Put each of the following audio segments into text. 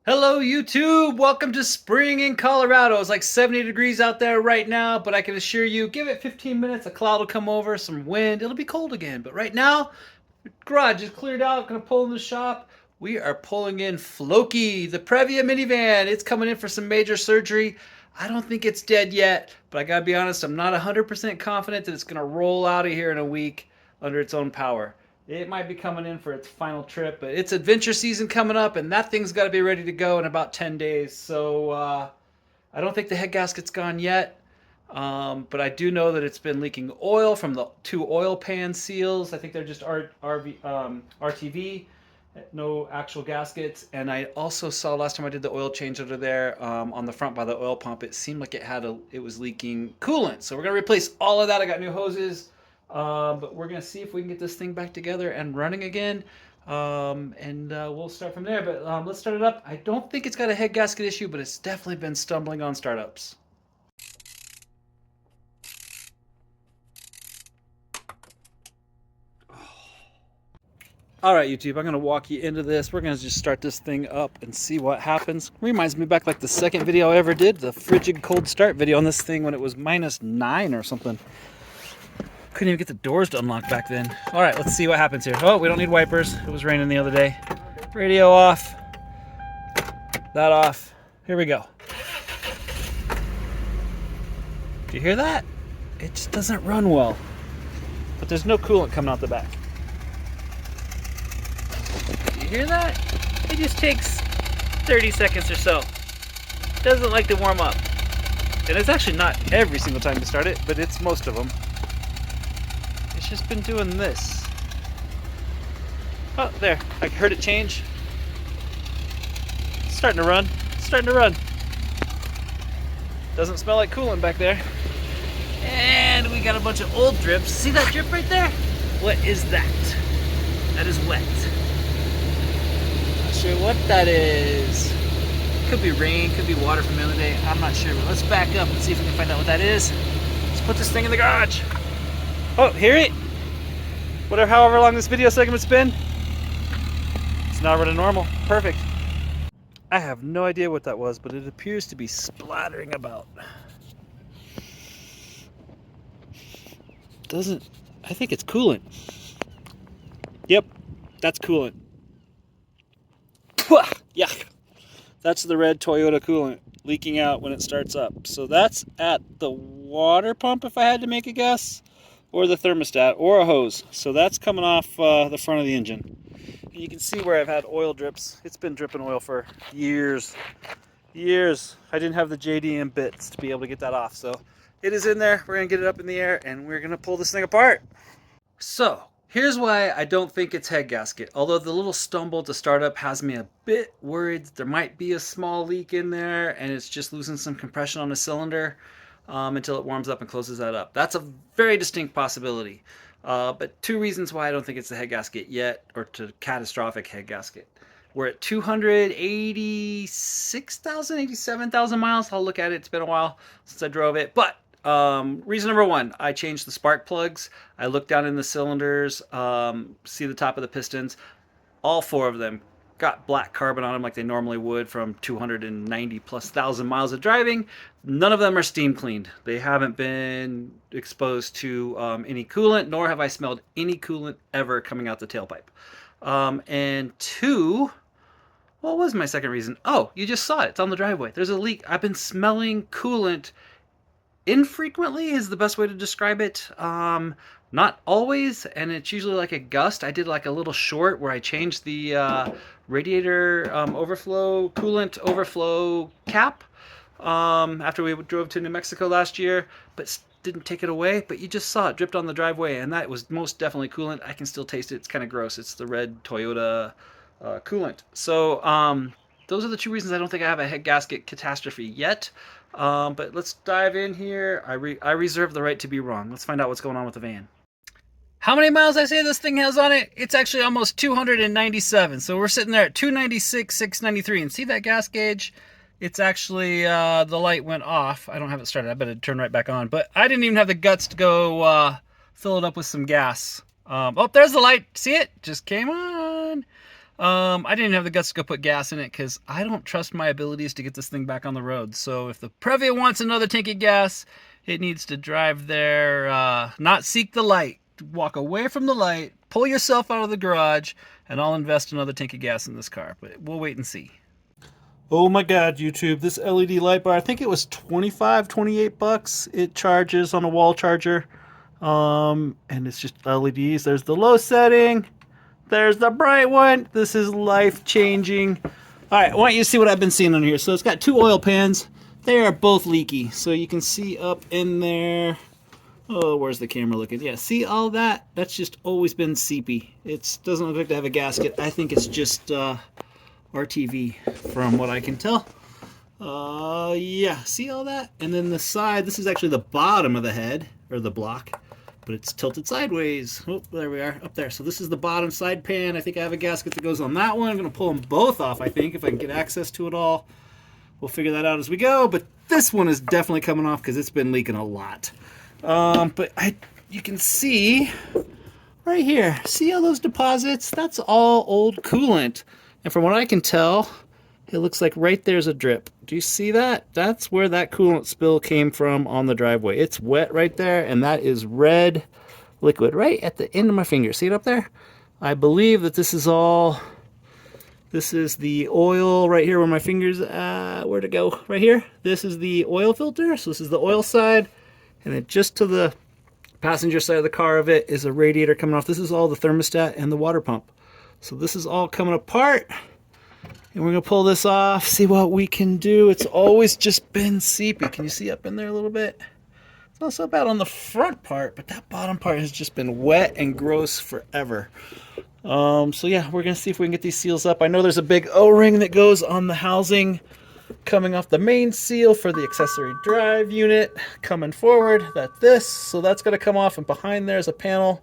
Hello YouTube, welcome to spring in Colorado. It's like 70 degrees out there right now, but I can assure you, give it 15 minutes, a cloud will come over, some wind, it'll be cold again. But right now, the garage is cleared out, gonna pull in the shop. We are pulling in Floki, the Previa minivan. It's coming in for some major surgery. I don't think it's dead yet, but I gotta be honest, I'm not 100% confident that it's gonna roll out of here in a week under its own power. It might be coming in for its final trip, but it's adventure season coming up, and that thing's got to be ready to go in about 10 days. So I don't think the head gasket's gone yet, but I do know that it's been leaking oil from the two oil pan seals. I think they're just RTV, no actual gaskets. And I also saw last time I did the oil change under there on the front by the oil pump, it seemed like it was leaking coolant. So we're gonna replace all of that. I got new hoses. But we're going to see if we can get this thing back together and running again. And we'll start from there. But let's start it up. I don't think it's got a head gasket issue, but it's definitely been stumbling on startups. All right, YouTube, I'm going to walk you into this. We're going to just start this thing up and see what happens. Reminds me back like the second video I ever did, the frigid cold start video on this thing when it was -9 or something. Couldn't even get the doors to unlock back then. All right, let's see what happens here. Oh, we don't need wipers. It was raining the other day. Radio off. That off. Here we go. Do you hear that? It just doesn't run well. But there's no coolant coming out the back. Do you hear that? It just takes 30 seconds or so. Doesn't like to warm up. And it's actually not every single time you start it, but it's most of them. It's just been doing this. Oh, there. I heard it change. It's starting to run. It's starting to run. Doesn't smell like coolant back there. And we got a bunch of old drips. See that drip right there? What is that? That is wet. Not sure what that is. Could be rain, could be water from the other day. I'm not sure, but let's back up and see if we can find out what that is. Let's put this thing in the garage. Oh, hear it? However long this video segment's been, it's now running normal. Perfect. I have no idea what that was, but it appears to be splattering about. I think it's coolant. Yep, that's coolant. Yuck. That's the red Toyota coolant leaking out when it starts up. So that's at the water pump, if I had to make a guess. Or the thermostat, or a hose. So that's coming off the front of the engine. And you can see where I've had oil drips. It's been dripping oil for years. Years. I didn't have the JDM bits to be able to get that off. So it is in there. We're going to get it up in the air, and we're going to pull this thing apart. So here's why I don't think it's head gasket. Although the little stumble to start up has me a bit worried that there might be a small leak in there, and it's just losing some compression on the cylinder. Until it warms up and closes that up. That's a very distinct possibility. But two reasons why I don't think it's the head gasket yet, or to catastrophic head gasket. We're at 286,000, 87,000 miles. I'll look at it. It's been a while since I drove it. But reason number one, I changed the spark plugs. I looked down in the cylinders, see the top of the pistons. All four of them got black carbon on them like they normally would from 290 plus thousand miles of driving. None of them are steam cleaned. They haven't been exposed to any coolant, nor have I smelled any coolant ever coming out the tailpipe. And two, what was my second reason? Oh, you just saw it. It's on the driveway. There's a leak. I've been smelling coolant infrequently is the best way to describe it. Not always, and it's usually like a gust. I did like a little short where I changed the radiator coolant overflow cap after we drove to New Mexico last year, but didn't take it away. But you just saw it dripped on the driveway, and that was most definitely coolant. I can still taste it. It's kind of gross. It's the red Toyota coolant. So those are the two reasons I don't think I have a head gasket catastrophe yet. But let's dive in here. I reserve the right to be wrong. Let's find out what's going on with the van. How many miles I say this thing has on it? It's actually almost 297. So we're sitting there at 296, 693. And see that gas gauge? It's actually, the light went off. I don't have it started. I better turn right back on. But I didn't even have the guts to go fill it up with some gas. Oh, there's the light. See it? Just came on. I didn't have the guts to go put gas in it because I don't trust my abilities to get this thing back on the road. So if the Previa wants another tank of gas, it needs to drive there, not seek the light. Walk away from the light, pull yourself out of the garage, and I'll invest another tank of gas in this car. But we'll wait and see. Oh my God, YouTube, this LED light bar, I think it was 25, 28 bucks. It charges on a wall charger. And it's just LEDs. There's the low setting. There's the bright one. This is life-changing. All right, I want you to see what I've been seeing on here. So it's got two oil pans. They are both leaky. So you can see up in there. Oh, where's the camera looking? Yeah, see all that? That's just always been seepy. It doesn't look like to have a gasket. I think it's just RTV from what I can tell. Yeah, see all that? And then the side, this is actually the bottom of the head, or the block, but it's tilted sideways. Oh, there we are, up there. So this is the bottom side pan. I think I have a gasket that goes on that one. I'm gonna pull them both off, I think, if I can get access to it all. We'll figure that out as we go, but this one is definitely coming off because it's been leaking a lot. But you can see right here, see all those deposits? That's all old coolant. And from what I can tell, it looks like right there's a drip. Do you see that? That's where that coolant spill came from on the driveway. It's wet right there, and that is red liquid right at the end of my finger. See it up there? I believe that this is all, this is the oil right here where my finger's, where'd it go? Right here. This is the oil filter. So this is the oil side. And then just to the passenger side of the car of it is a radiator coming off. This is all the thermostat and the water pump. So this is all coming apart. And we're going to pull this off, see what we can do. It's always just been seepy. Can you see up in there a little bit? It's not so bad on the front part, but that bottom part has just been wet and gross forever. So yeah, we're going to see if we can get these seals up. I know there's a big O-ring that goes on the housing coming off the main seal for the accessory drive unit coming forward. So that's going to come off, and behind there's a panel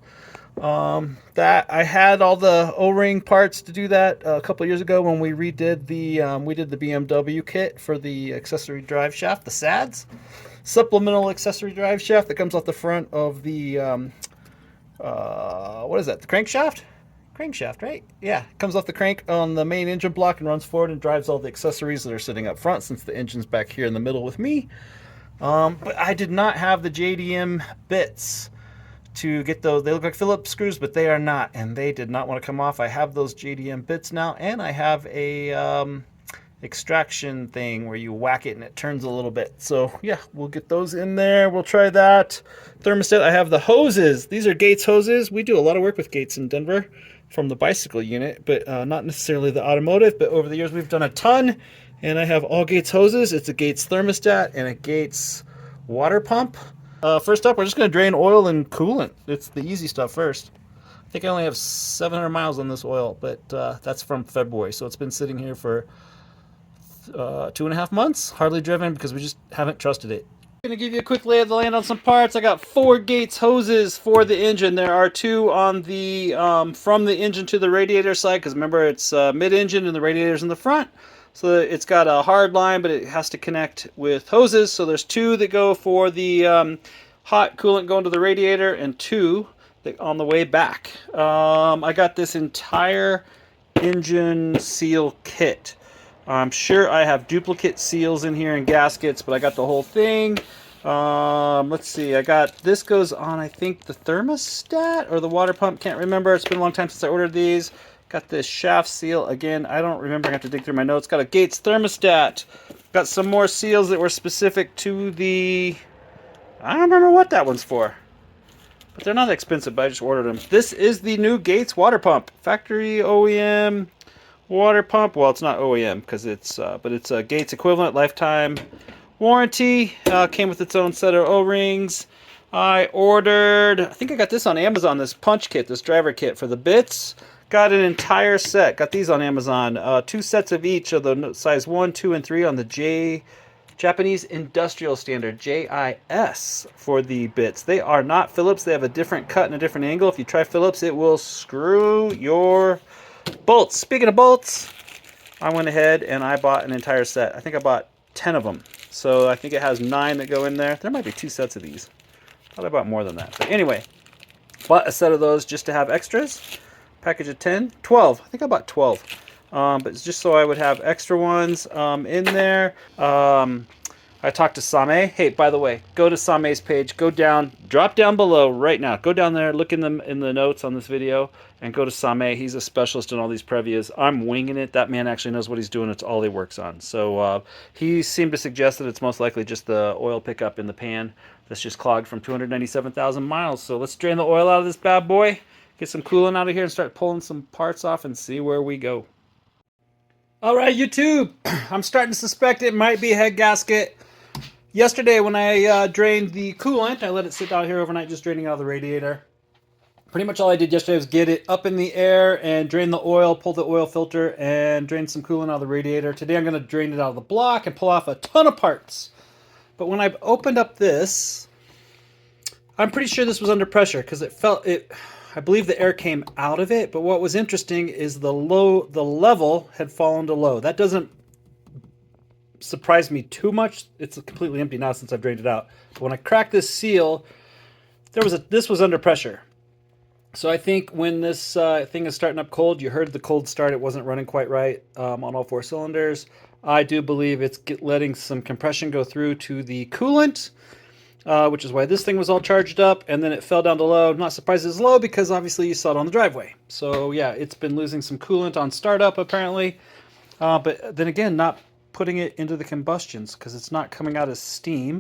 that I had all the O-ring parts to do that a couple of years ago when we redid the BMW kit for the accessory drive shaft, the SADS supplemental accessory drive shaft that comes off the front of the what is that, the crankshaft, right? Yeah, it comes off the crank on the main engine block and runs forward and drives all the accessories that are sitting up front, since the engine's back here in the middle with me. But I did not have the JDM bits to get those. They look like Phillips screws, but they are not, and they did not want to come off. I have those JDM bits now, and I have a extraction thing where you whack it and it turns a little bit. So yeah, we'll get those in there. We'll try that. Thermostat, I have the hoses. These are Gates hoses. We do a lot of work with Gates in Denver from the bicycle unit, but not necessarily the automotive, but over the years we've done a ton, and I have all Gates hoses. It's a Gates thermostat and a Gates water pump. First up, we're just going to drain oil and coolant. It's the easy stuff first. I think I only have 700 miles on this oil, but that's from February, so it's been sitting here for 2.5 months, hardly driven because we just haven't trusted it. I'm going to give you a quick lay of the land on some parts. I got 4 Gates hoses for the engine. There are 2 on the from the engine to the radiator side, because remember it's mid-engine and the radiator's in the front. So it's got a hard line, but it has to connect with hoses. So there's 2 that go for the hot coolant going to the radiator, and 2 that on the way back. I got this entire engine seal kit. I'm sure I have duplicate seals in here and gaskets, but I got the whole thing. Let's see, I got, this goes on, I think, the thermostat or the water pump, can't remember. It's been a long time since I ordered these. Got this shaft seal, again, I don't remember, I have to dig through my notes. Got a Gates thermostat. Got some more seals that were specific to the, I don't remember what that one's for. But they're not expensive, but I just ordered them. This is the new Gates water pump. Factory OEM water pump. Well, it's not OEM because it's but it's a Gates equivalent, lifetime warranty. Came with its own set of O-rings. I ordered, I think I got this on Amazon, this punch kit, this driver kit for the bits. Got an entire set. Got these on Amazon. 2 sets of each of the size 1, 2, and 3 on the Japanese Industrial Standard, JIS, for the bits. They are not Phillips. They have a different cut and a different angle. If you try Phillips, it will screw your bolts. Speaking of bolts, I went ahead and I bought an entire set. I think I bought 10 of them. So I think it has 9 that go in there. There might be 2 sets of these. I thought I bought more than that. But anyway, bought a set of those just to have extras. package of 10, 12. I think I bought 12. But it's just so I would have extra ones in there. I talked to Samay. Hey, by the way, go to Samay's page. Go down, drop down below right now. Go down there, look in the notes on this video, and go to Samay. He's a specialist in all these Previas. I'm winging it. That man actually knows what he's doing. It's all he works on. So he seemed to suggest that it's most likely just the oil pickup in the pan that's just clogged from 297,000 miles. So let's drain the oil out of this bad boy, get some coolant out of here, and start pulling some parts off and see where we go. All right, YouTube. I'm starting to suspect it might be a head gasket. Yesterday when I drained the coolant, I let it sit out here overnight, just draining out of the radiator. Pretty much all I did yesterday was get it up in the air and drain the oil, pull the oil filter, and drain some coolant out of the radiator. Today I'm going to drain it out of the block and pull off a ton of parts. But when I opened up this, I'm pretty sure this was under pressure because I believe the air came out of it. But what was interesting is the level had fallen to low. That doesn't surprised me too much. It's completely empty now since I've drained it out. But when I cracked this seal, this was under pressure. So I think when this thing is starting up cold, you heard the cold start. It wasn't running quite right on all 4 cylinders. I do believe it's letting some compression go through to the coolant, which is why this thing was all charged up, and then it fell down to low. I'm not surprised it's low because obviously you saw it on the driveway. So yeah, it's been losing some coolant on startup apparently, but then again, not putting it into the combustions because it's not coming out as steam.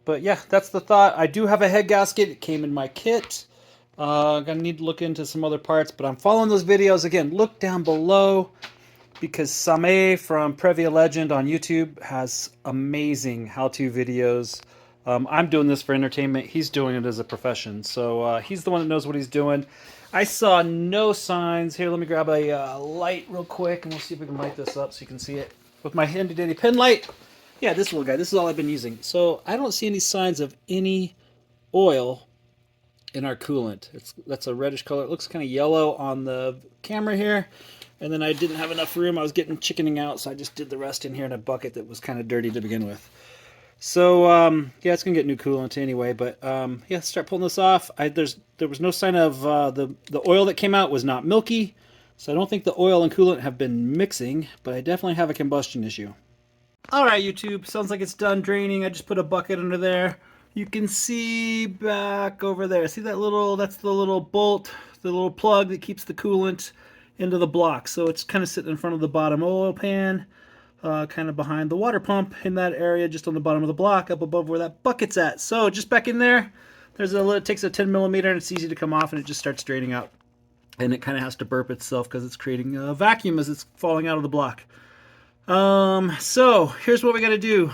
But yeah, that's the thought. I do have a head gasket. It came in my kit. Gonna need to look into some other parts, but I'm following those videos. Again, look down below because Samay from Previa Legend on YouTube has amazing how-to videos. I'm doing this for entertainment. He's doing it as a profession. So he's the one that knows what he's doing. I saw no signs. Here, let me grab a light real quick and we'll see if we can light this up so you can see it. With my handy-dandy pen light. Yeah, this little guy. This is all I've been using. So I don't see any signs of any oil in our coolant. That's a reddish color. It looks kind of yellow on the camera here. And then I didn't have enough room. I was getting chickening out, so I just did the rest in here in a bucket that was kind of dirty to begin with. So, yeah, it's going to get new coolant anyway. But, yeah, start pulling this off. There was no sign of the oil that came out was not milky. So I don't think the oil and coolant have been mixing, but I definitely have a combustion issue. All right, YouTube, sounds like it's done draining. I just put a bucket under there. You can see back over there. See that that's the little bolt, the little plug that keeps the coolant into the block. So it's kind of sitting in front of the bottom oil pan, kind of behind the water pump in that area, just on the bottom of the block, up above where that bucket's at. So just back in there, it takes a 10 millimeter and it's easy to come off and it just starts draining out. And it kind of has to burp itself because it's creating a vacuum as it's falling out of the block. So here's what we got to do.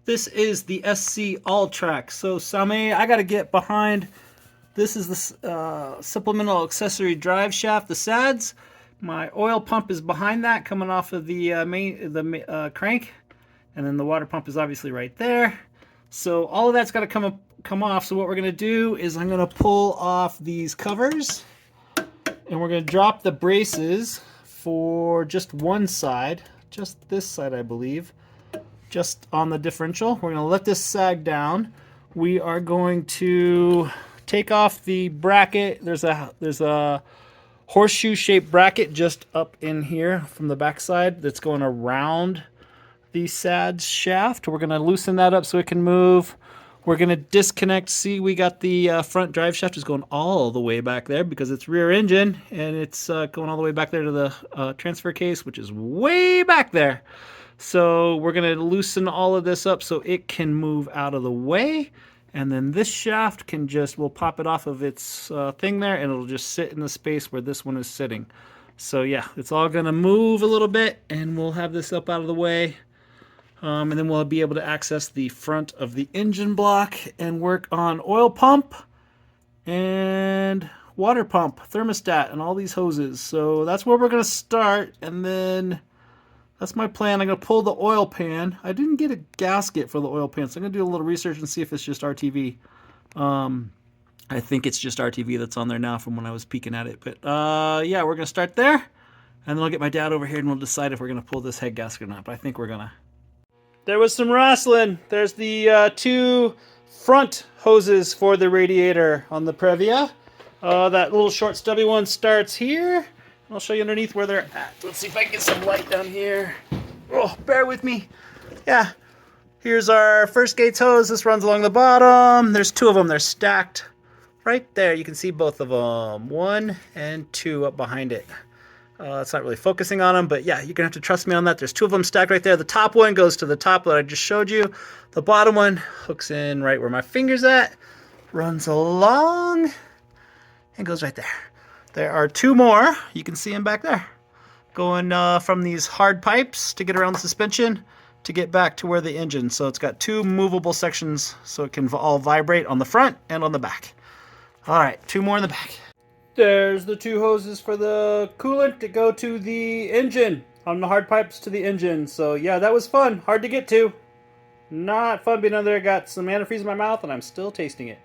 This is the SC AllTrac. So Samay, I got to get behind. This is the supplemental accessory drive shaft, the SADS. My oil pump is behind that, coming off of the crank, and then the water pump is obviously right there. So all of that's got to come off. So what we're going to do is I'm going to pull off these covers. And we're going to drop the braces for just one side, just this side, I believe, just on the differential. We're going to let this sag down. We are going to take off the bracket. There's a horseshoe-shaped bracket just up in here from the backside that's going around the SADS shaft. We're going to loosen that up so it can move. We're going to disconnect. See, we got the front drive shaft is going all the way back there because it's rear engine, and it's going all the way back there to the transfer case, which is way back there. So we're going to loosen all of this up so it can move out of the way. And then this shaft can we'll pop it off of its thing there, and it'll just sit in the space where this one is sitting. So yeah, it's all going to move a little bit, and we'll have this up out of the way. And then we'll be able to access the front of the engine block and work on oil pump and water pump, thermostat, and all these hoses. So that's where we're going to start, and then that's my plan. I'm going to pull the oil pan. I didn't get a gasket for the oil pan, so I'm going to do a little research and see if it's just RTV. I think it's just RTV that's on there now from when I was peeking at it. But yeah, we're going to start there, and then I'll get my dad over here, and we'll decide if we're going to pull this head gasket or not. But I think we're going to. There was some wrestling. There's the 2 front hoses for the radiator on the Previa. That little short stubby one starts here. I'll show you underneath where they're at. Let's see if I can get some light down here. Oh, bear with me. Yeah, here's our first gates hose. This runs along the bottom. There's two of them. They're stacked right there. You can see both of them. 1 and 2 up behind it. It's not really focusing on them, but yeah, you're gonna have to trust me on that. There's 2 of them stacked right there. The top one goes to the top that I just showed you. The bottom one hooks in right where my finger's at, runs along, and goes right there. There are 2 more. You can see them back there. Going from these hard pipes to get around the suspension to get back to where the engine. So it's got 2 movable sections so it can all vibrate on the front and on the back. All right, 2 more in the back. There's the 2 hoses for the coolant to go to the engine, on the hard pipes to the engine. So yeah, that was fun. Hard to get to. Not fun being under there. Got some antifreeze in my mouth and I'm still tasting it.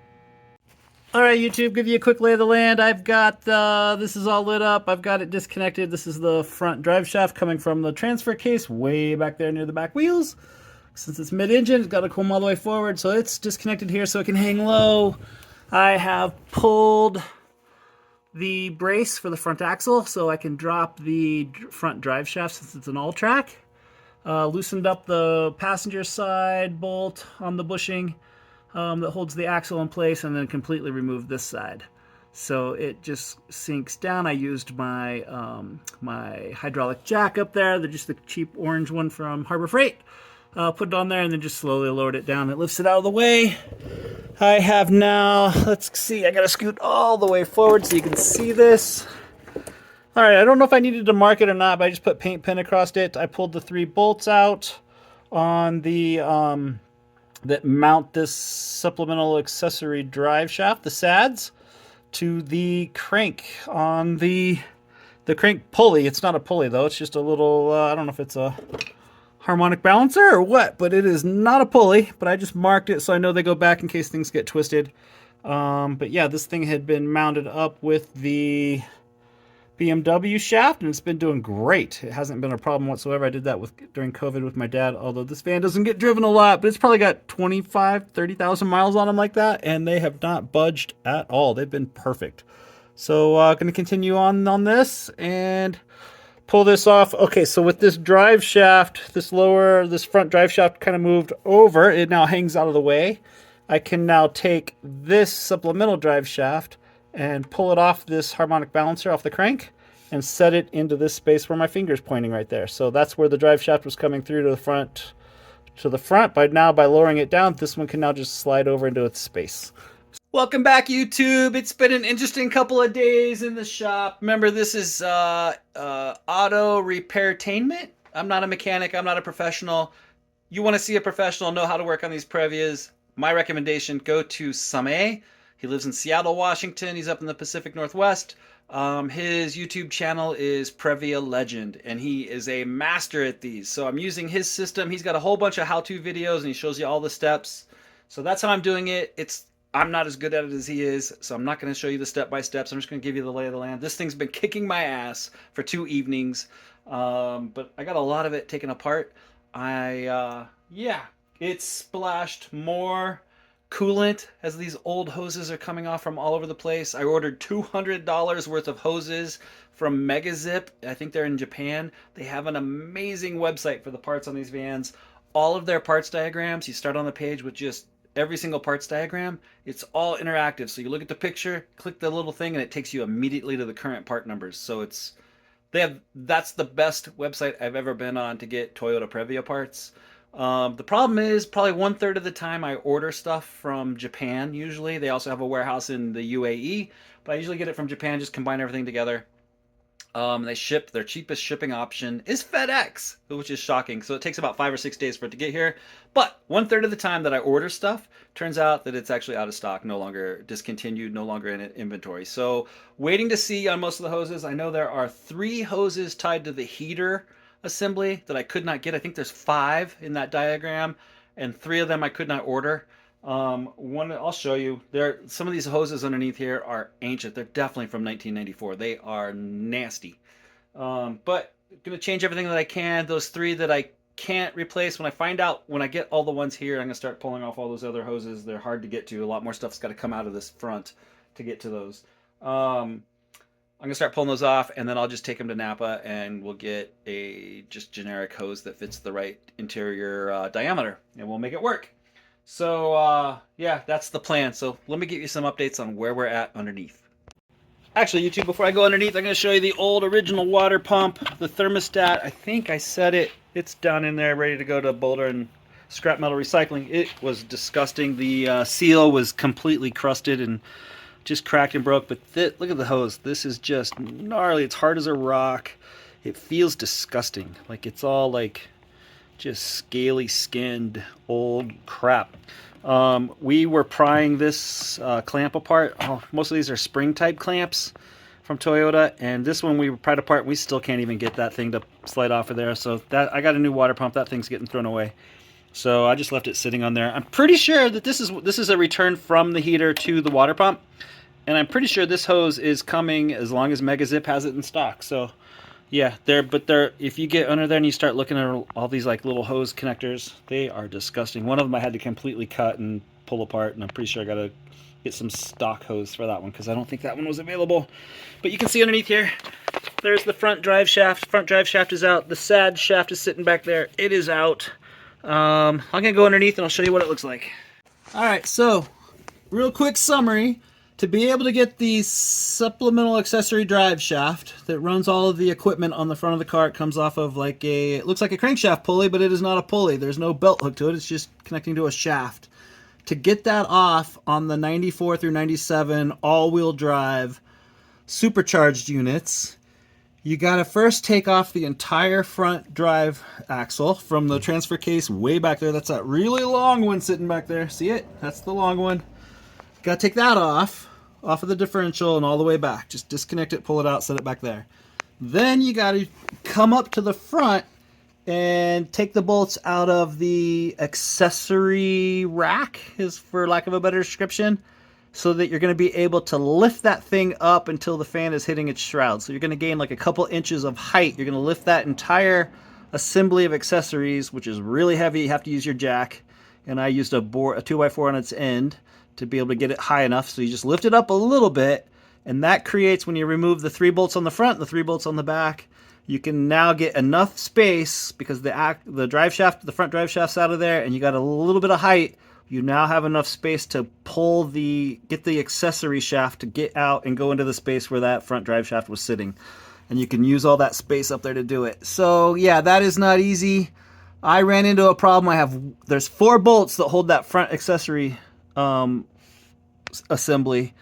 Alright YouTube, give you a quick lay of the land. I've got, this is all lit up. I've got it disconnected. This is the front drive shaft coming from the transfer case way back there near the back wheels. Since it's mid-engine, it's got to come all the way forward. So it's disconnected here so it can hang low. I have pulled the brace for the front axle so I can drop the front drive shaft since it's an AllTrac. Loosened up the passenger side bolt on the bushing that holds the axle in place, and then completely removed this side. So it just sinks down. I used my my hydraulic jack up there, just the cheap orange one from Harbor Freight. Put it on there and then just slowly lowered it down. It lifts it out of the way. I have now, let's see, I gotta scoot all the way forward so you can see this. All right, I don't know if I needed to mark it or not, but I just put paint pen across it. I pulled the 3 bolts out on the, that mount this supplemental accessory drive shaft, the SADs, to the crank on the crank pulley. It's not a pulley though, it's just a little, I don't know if it's a harmonic balancer or what, but it is not a pulley, but I just marked it so I know they go back in case things get twisted. But yeah, this thing had been mounted up with the BMW shaft and it's been doing great. It hasn't been a problem whatsoever. I did that during COVID with my dad, although this van doesn't get driven a lot, but it's probably got 30,000 miles on them like that, and they have not budged at all. They've been perfect. So going to continue on this and pull this off. Okay, so with this drive shaft, this front drive shaft kind of moved over. It now hangs out of the way. I can now take this supplemental drive shaft and pull it off this harmonic balancer off the crank and set it into this space where my finger's pointing right there. So that's where the drive shaft was coming through to the front. But now by lowering it down, this one can now just slide over into its space. Welcome back, YouTube. It's been an interesting couple of days in the shop. Remember, this is auto repairtainment. I'm not a mechanic. I'm not a professional. You want to see a professional, know how to work on these Previas. My recommendation, go to Samay. He lives in Seattle, Washington. He's up in the Pacific Northwest. His YouTube channel is Previa Legend, and he is a master at these. So I'm using his system. He's got a whole bunch of how-to videos, and he shows you all the steps. So that's how I'm doing it. I'm not as good at it as he is, so I'm not going to show you the step-by-steps. I'm just going to give you the lay of the land. This thing's been kicking my ass for 2 evenings, but I got a lot of it taken apart. Yeah, it's splashed more coolant as these old hoses are coming off from all over the place. I ordered $200 worth of hoses from Megazip. I think they're in Japan. They have an amazing website for the parts on these vans. All of their parts diagrams, you start on the page with just every single parts diagram. It's all interactive. So you look at the picture, click the little thing, and it takes you immediately to the current part numbers. So that's the best website I've ever been on to get Toyota Previa parts. The problem is probably 1/3 of the time I order stuff from Japan. Usually they also have a warehouse in the UAE, but I usually get it from Japan, just combine everything together. They ship, their cheapest shipping option is FedEx, which is shocking. So it takes about 5 or 6 days for it to get here. But 1/3 of the time that I order stuff, turns out that it's actually out of stock, no longer discontinued, no longer in inventory. So waiting to see on most of the hoses. I know there are 3 hoses tied to the heater assembly that I could not get. I think there's 5 in that diagram, and 3 of them I could not order. One I'll show you. Some of these hoses underneath here are ancient. They're definitely from 1994. They are nasty. But I'm gonna change everything that I can. Those 3 that I can't replace, when I get all the ones here, I'm gonna start pulling off all those other hoses. They're hard to get to. A lot more stuff's got to come out of this front to get to those. I'm gonna start pulling those off, and then I'll just take them to Napa, and we'll get a just generic hose that fits the right interior diameter, and we'll make it work. So yeah, that's the plan. So let me give you some updates on where we're at underneath. Actually, YouTube, before I go underneath, I'm going to show you the old original water pump, the thermostat. I think I set it. It's down in there, ready to go to Boulder and scrap metal recycling. It was disgusting. The seal was completely crusted and just cracked and broke. But look at the hose. This is just gnarly. It's hard as a rock. It feels disgusting. Like it's all like just scaly skinned old crap. We were prying this clamp apart. Oh, most of these are spring type clamps from Toyota, and this one we pried apart. We still can't even get that thing to slide off of there. So that I got a new water pump. That thing's getting thrown away. So I just left it sitting on there. I'm pretty sure that this is a return from the heater to the water pump, and I'm pretty sure this hose is coming as long as MegaZip has it in stock. So yeah, if you get under there and you start looking at all these like little hose connectors, they are disgusting. One of them I had to completely cut and pull apart, and I'm pretty sure I gotta get some stock hose for that one because I don't think that one was available. But you can see underneath here, there's the front drive shaft. Front drive shaft is out. The sad shaft is sitting back there. It is out. I'm gonna go underneath and I'll show you what it looks like. All right, so real quick summary. To be able to get the supplemental accessory drive shaft that runs all of the equipment on the front of the car, it comes off of like it looks like a crankshaft pulley, but it is not a pulley. There's no belt hook to it. It's just connecting to a shaft. To get that off on the 94 through 97 all-wheel drive supercharged units, you got to first take off the entire front drive axle from the transfer case way back there. That's that really long one sitting back there. See it? That's the long one. Got to take that off of the differential and all the way back. Just disconnect it, pull it out, set it back there. Then you got to come up to the front and take the bolts out of the accessory rack, is for lack of a better description, so that you're going to be able to lift that thing up until the fan is hitting its shroud. So you're going to gain like a couple inches of height. You're going to lift that entire assembly of accessories, which is really heavy. You have to use your jack, and I used a 2x4 on its end to be able to get it high enough. So you just lift it up a little bit, and that creates, when you remove the 3 bolts on the front, the 3 bolts on the back, you can now get enough space because the drive shaft, the front drive shaft's out of there, and you got a little bit of height. You now have enough space to get the accessory shaft to get out and go into the space where that front drive shaft was sitting. And you can use all that space up there to do it. So yeah, that is not easy. I ran into a problem. There's 4 bolts that hold that front accessory assembly,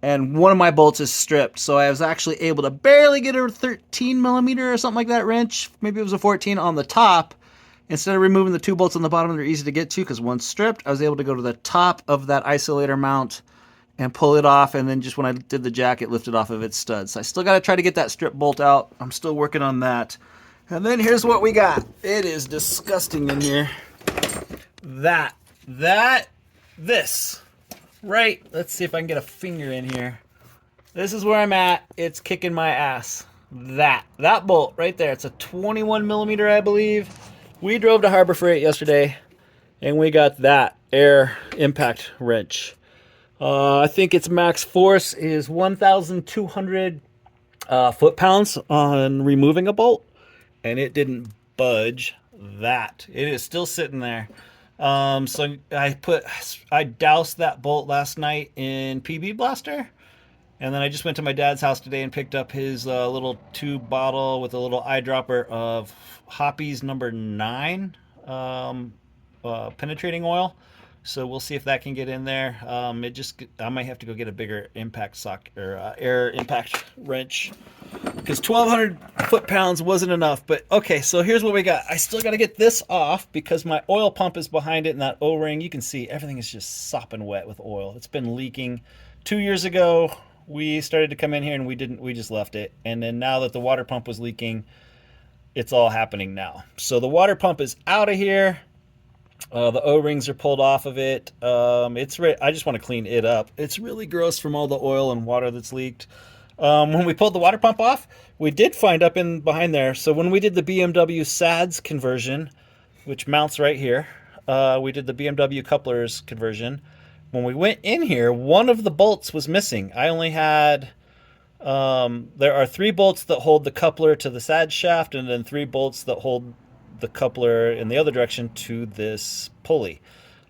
and one of my bolts is stripped, so I was actually able to barely get a 13 millimeter or something like that wrench, maybe it was a 14, on the top. Instead of removing the 2 bolts on the bottom, they're easy to get to because one's stripped. I was able to go to the top of that isolator mount and pull it off, and then just when I did the jack, it lifted off of its studs. So I still got to try to get that strip bolt out. I'm still working on that. And then here's what we got. It is disgusting in here. This. Right, let's see if I can get a finger in here. This is where I'm at. It's kicking my ass. That bolt right there. It's a 21 millimeter, I believe. We drove to Harbor Freight yesterday, and we got that air impact wrench. I think its max force is 1,200 foot-pounds on removing a bolt, and it didn't budge that. It is still sitting there. So I doused that bolt last night in PB Blaster, and then I just went to my dad's house today and picked up his little tube bottle with a little eyedropper of Hoppy's number 9 penetrating oil. So we'll see if that can get in there. I might have to go get a bigger impact sock or air impact wrench because 1,200 foot-pounds wasn't enough. But okay, so here's what we got. I still got to get this off because my oil pump is behind it, and that O-ring, you can see everything is just sopping wet with oil. It's been leaking. 2 years ago, we started to come in here and we just left it. And then now that the water pump was leaking, it's all happening now. So the water pump is out of here. The O-rings are pulled off of it. I just want to clean it up. It's really gross from all the oil and water that's leaked. When we pulled the water pump off, we did find up in behind there. So when we did the BMW SADS conversion, which mounts right here, we did the BMW couplers conversion. When we went in here, one of the bolts was missing. I only had There are 3 bolts that hold the coupler to the sad shaft, and then 3 bolts that hold the coupler in the other direction to this pulley.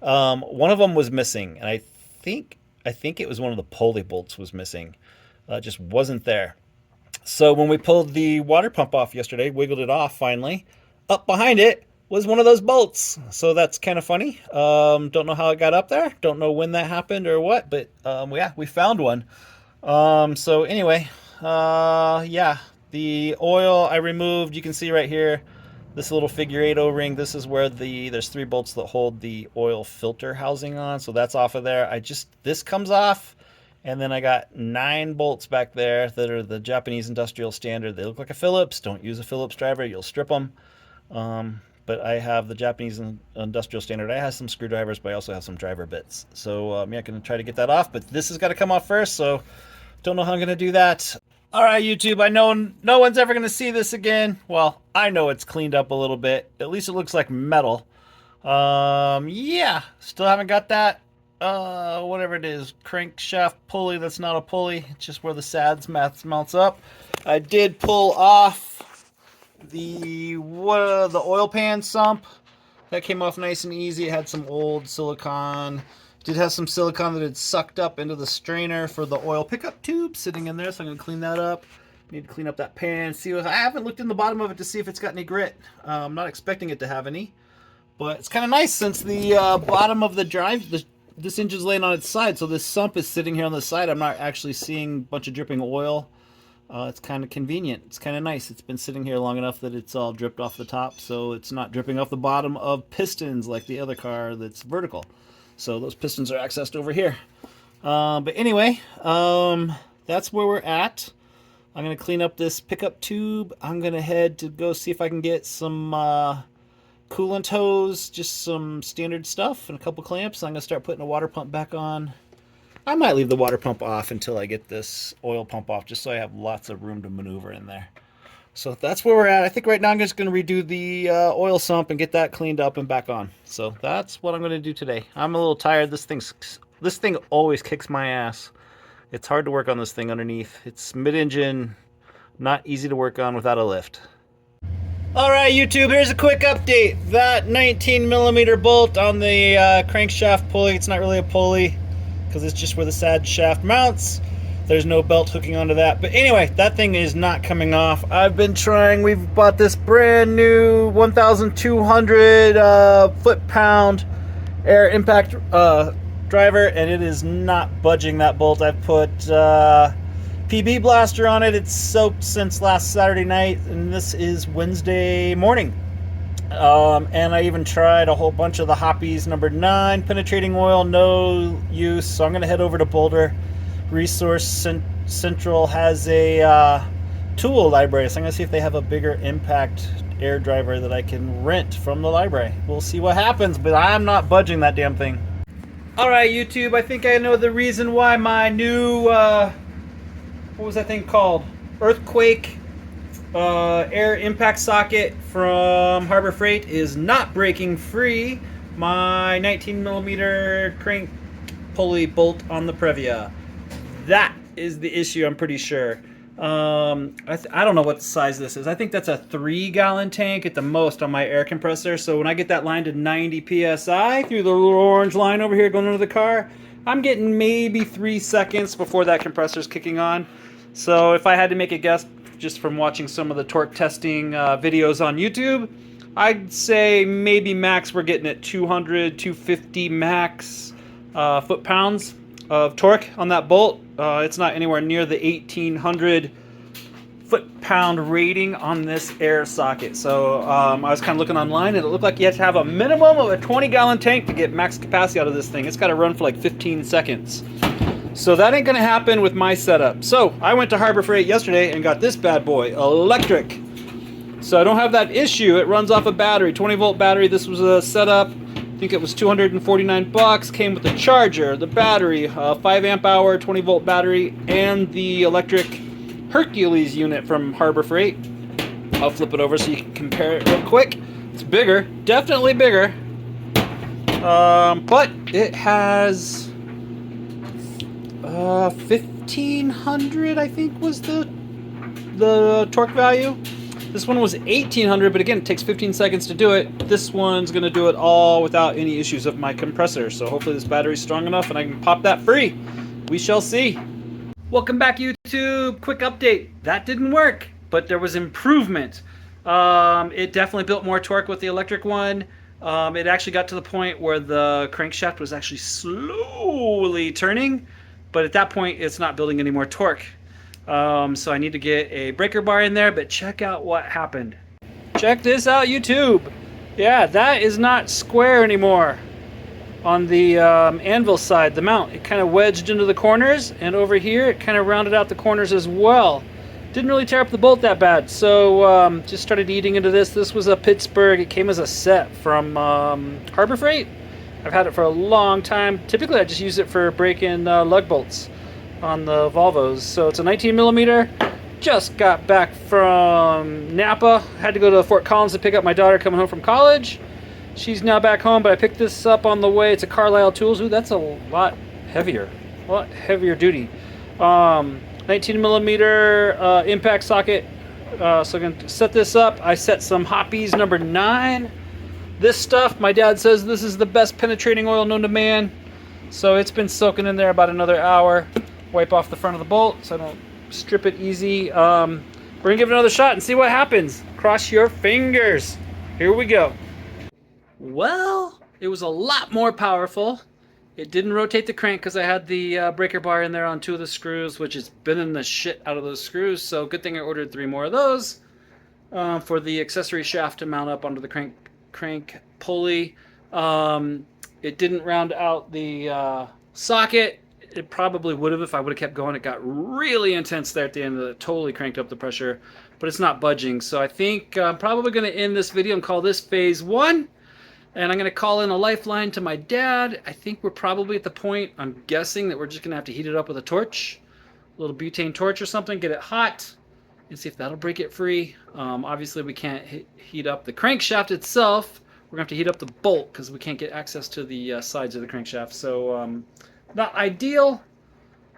One of them was missing, and I think it was one of the pulley bolts was missing. Just wasn't there. So when we pulled the water pump off yesterday, wiggled it off finally, up behind it was one of those bolts. So that's kind of funny. Don't know how it got up there. Don't know when that happened or what, but yeah, we found one. So anyway, yeah, the oil I removed, you can see right here, this little figure 8 O-ring. This is where there's 3 bolts that hold the oil filter housing on. So that's off of there. This comes off. And then I got 9 bolts back there that are the Japanese industrial standard. They look like a Phillips. Don't use a Phillips driver. You'll strip them. But I have the Japanese industrial standard. I have some screwdrivers, but I also have some driver bits. So yeah, I'm going to try to get that off. But this has got to come off first, so don't know how I'm going to do that. All right, YouTube, I know no one's ever going to see this again. Well, I know it's cleaned up a little bit. At least it looks like metal. Yeah, still haven't got that. Whatever it is, crankshaft pulley. That's not a pulley. It's just where the SADS mounts up. I did pull off the oil pan sump. That came off nice and easy. It had some old silicone. Did have some silicone that had sucked up into the strainer for the oil pickup tube sitting in there, so I'm gonna clean that up. Need to clean up that pan. I haven't looked in the bottom of it to see if it's got any grit. I'm not expecting it to have any, but it's kind of nice since the bottom of the drive, this engine's laying on its side, so this sump is sitting here on the side. I'm not actually seeing a bunch of dripping oil. It's kind of convenient. It's kind of nice. It's been sitting here long enough that it's all dripped off the top, so it's not dripping off the bottom of pistons like the other car that's vertical. So those pistons are accessed over here. But anyway, that's where we're at. I'm going to clean up this pickup tube. I'm going to head to go see if I can get some coolant hose, just some standard stuff, and a couple clamps. I'm going to start putting a water pump back on. I might leave the water pump off until I get this oil pump off, just so I have lots of room to maneuver in there. So that's where we're at. I think right now I'm just going to redo the oil sump and get that cleaned up and back on. So that's what I'm going to do today. I'm a little tired. This thing always kicks my ass. It's hard to work on this thing underneath. It's mid-engine, not easy to work on without a lift. All right, YouTube, here's a quick update. That 19mm bolt on the crankshaft pulley, it's not really a pulley because it's just where the sad shaft mounts. There's no belt hooking onto that. But anyway, that thing is not coming off. I've been trying. We've bought this brand new 1,200 foot-pound air impact driver, and it is not budging that bolt. I've put PB blaster on it. It's soaked since last Saturday night, and this is Wednesday morning. And I even tried a whole bunch of the Hoppies number 9 penetrating oil. No use. So I'm going to head over to Boulder. Resource Central has a tool library, so I'm going to see if they have a bigger impact air driver that I can rent from the library. We'll see what happens, but I'm not budging that damn thing. Alright, YouTube, I think I know the reason why my new, what was that thing called? Earthquake air impact socket from Harbor Freight is not breaking free. My 19mm crank pulley bolt on the Previa. That is the issue, I'm pretty sure. I don't know what size this is. I think that's a 3-gallon tank at the most on my air compressor. So when I get that line to 90 PSI through the little orange line over here going under the car, I'm getting maybe 3 seconds before that compressor's kicking on. So if I had to make a guess just from watching some of the torque testing videos on YouTube, I'd say maybe max we're getting at 200, 250 max foot-pounds of torque on that bolt. It's not anywhere near the 1,800 foot-pound rating on this air socket. So I was kind of looking online, and it looked like you had to have a minimum of a 20-gallon tank to get max capacity out of this thing. It's got to run for like 15 seconds. So that ain't going to happen with my setup. So I went to Harbor Freight yesterday and got this bad boy, electric. So I don't have that issue. It runs off a battery, 20-volt battery. This was a setup. I think it was $249. Came with the charger, the battery, 5 amp hour, 20-volt battery, and the electric Hercules unit from Harbor Freight. I'll flip it over so you can compare it real quick. It's bigger, definitely bigger, but it has 1900, I think, was the torque value. This one was 1800, but again, it takes 15 seconds to do it. This one's going to do it all without any issues of my compressor. So hopefully this battery's strong enough and I can pop that free. We shall see. Welcome back, YouTube. Quick update. That didn't work, but there was improvement. It definitely built more torque with the electric one. It actually got to the point where the crankshaft was actually slowly turning, but at that point, it's not building any more torque. So I need to get a breaker bar in there, but check out what happened. Check this out, YouTube. Yeah, that is not square anymore on the anvil side, the mount. It kind of wedged into the corners, and over here, it kind of rounded out the corners as well. Didn't really tear up the bolt that bad, so just started eating into this. This was a Pittsburgh. It came as a set from Harbor Freight. I've had it for a long time. Typically, I just use it for breaking lug bolts on the Volvos. So it's a 19 millimeter. Just got back from Napa. Had to go to Fort Collins to pick up my daughter coming home from college. She's now back home, but I picked this up on the way. It's a Carlisle Tools. Ooh, that's a lot heavier. A lot heavier duty. 19 millimeter impact socket. So I'm going to set this up. I set some Hoppies number 9. This stuff, my dad says this is the best penetrating oil known to man. So it's been soaking in there about another hour. Wipe off the front of the bolt so I don't strip it easy. We're going to give it another shot and see what happens. Cross your fingers. Here we go. Well, it was a lot more powerful. It didn't rotate the crank because I had the breaker bar in there on 2 of the screws, which is bending the shit out of those screws. So good thing I ordered 3 more of those for the accessory shaft to mount up onto the crank pulley. It didn't round out the socket. It probably would have if I would have kept going. It got really intense there at the end of it. Totally cranked up the pressure, but it's not budging. So I think I'm probably going to end this video and call this phase 1. And I'm going to call in a lifeline to my dad. I think we're probably at the point, I'm guessing, that we're just going to have to heat it up with a torch. A little butane torch or something. Get it hot and see if that'll break it free. Obviously, we can't heat up the crankshaft itself. We're going to have to heat up the bolt because we can't get access to the sides of the crankshaft. So not ideal,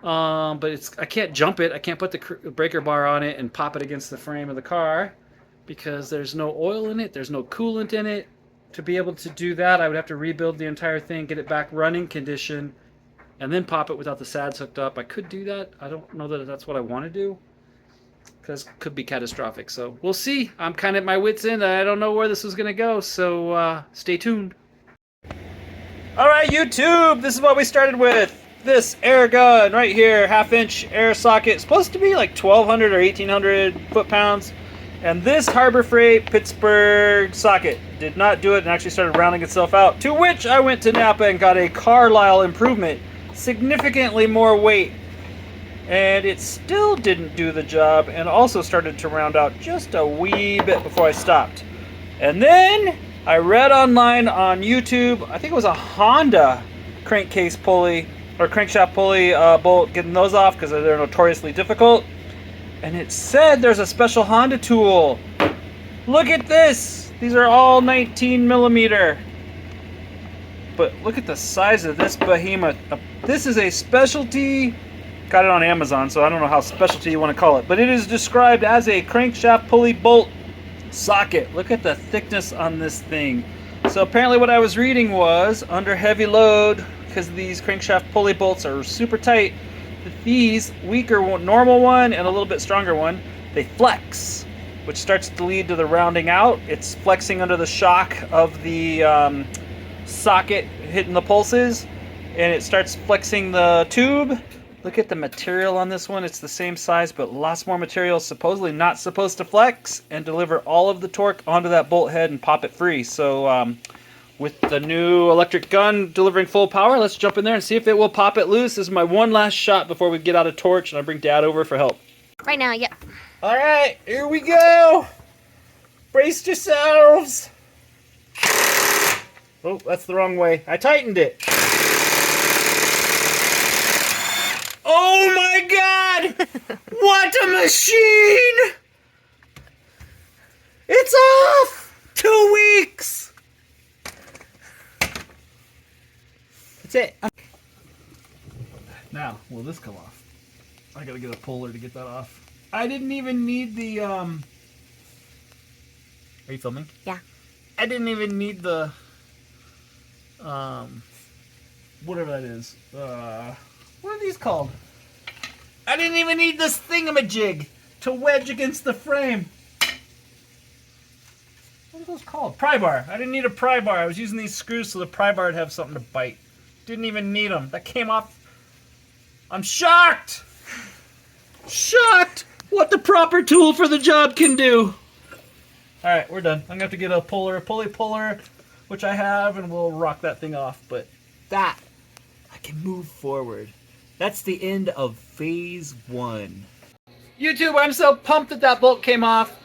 but I can't jump it. I can't put the breaker bar on it and pop it against the frame of the car because there's no oil in it. There's no coolant in it. To be able to do that, I would have to rebuild the entire thing, get it back running condition, and then pop it without the sads hooked up. I could do that. I don't know that that's what I want to do because it could be catastrophic. So we'll see. I'm kind of at my wit's end. I don't know where this is going to go, so stay tuned. All right, YouTube, this is what we started with. This air gun right here, 1/2-inch air socket, supposed to be like 1,200 or 1,800 foot-pounds. And this Harbor Freight Pittsburgh socket did not do it and actually started rounding itself out. To which I went to Napa and got a Carlisle improvement. Significantly more weight. And it still didn't do the job and also started to round out just a wee bit before I stopped. And then I read online on YouTube, I think it was a Honda crankcase pulley or crankshaft pulley bolt, getting those off because they're notoriously difficult. And it said there's a special Honda tool. Look at this. These are all 19 millimeter. But look at the size of this behemoth. This is a specialty. Got it on Amazon, so I don't know how specialty you want to call it. But it is described as a crankshaft pulley bolt socket. Look at the thickness on this thing. So apparently what I was reading was under heavy load, because these crankshaft pulley bolts are super tight, these weaker one, normal one and a little bit stronger one, they flex, which starts to lead to the rounding out. It's flexing under the shock of the socket hitting the pulses, and it starts flexing the tube. Look at the material on this one. It's the same size, but lots more material. Supposedly not supposed to flex and deliver all of the torque onto that bolt head and pop it free. So with the new electric gun delivering full power, let's jump in there and see if it will pop it loose. This is my one last shot before we get out a torch and I bring Dad over for help. Right now, yep. All right, here we go. Brace yourselves. Oh, that's the wrong way. I tightened it. Oh my God! What a machine! It's off! 2 weeks! That's it. Now, will this come off? I gotta get a puller to get that off. I didn't even need the Are you filming? Yeah. I didn't even need the whatever that is. What are these called? I didn't even need this thingamajig to wedge against the frame. What are those called? Pry bar. I didn't need a pry bar. I was using these screws so the pry bar would have something to bite. Didn't even need them. That came off. I'm shocked! Shocked what the proper tool for the job can do. Alright, we're done. I'm gonna have to get a pulley puller, which I have, and we'll rock that thing off. But that, I can move forward. That's the end of phase 1. YouTube, I'm so pumped that that bolt came off.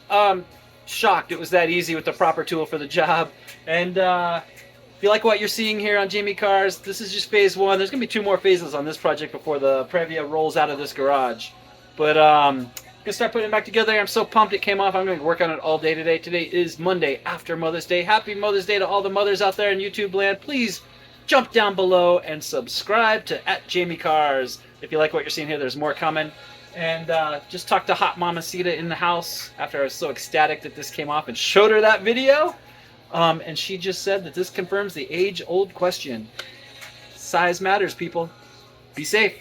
Shocked it was that easy with the proper tool for the job. And if you like what you're seeing here on Jamie Cars, this is just phase 1. There's going to be 2 more phases on this project before the Previa rolls out of this garage. But I'm going to start putting it back together. I'm so pumped it came off. I'm going to work on it all day today. Today is Monday after Mother's Day. Happy Mother's Day to all the mothers out there in YouTube land. Please jump down below and subscribe to @JamieCars. If you like what you're seeing here, there's more coming. And just talked to Hot Mama Sita in the house after I was so ecstatic that this came off and showed her that video. And she just said that this confirms the age-old question. Size matters, people. Be safe.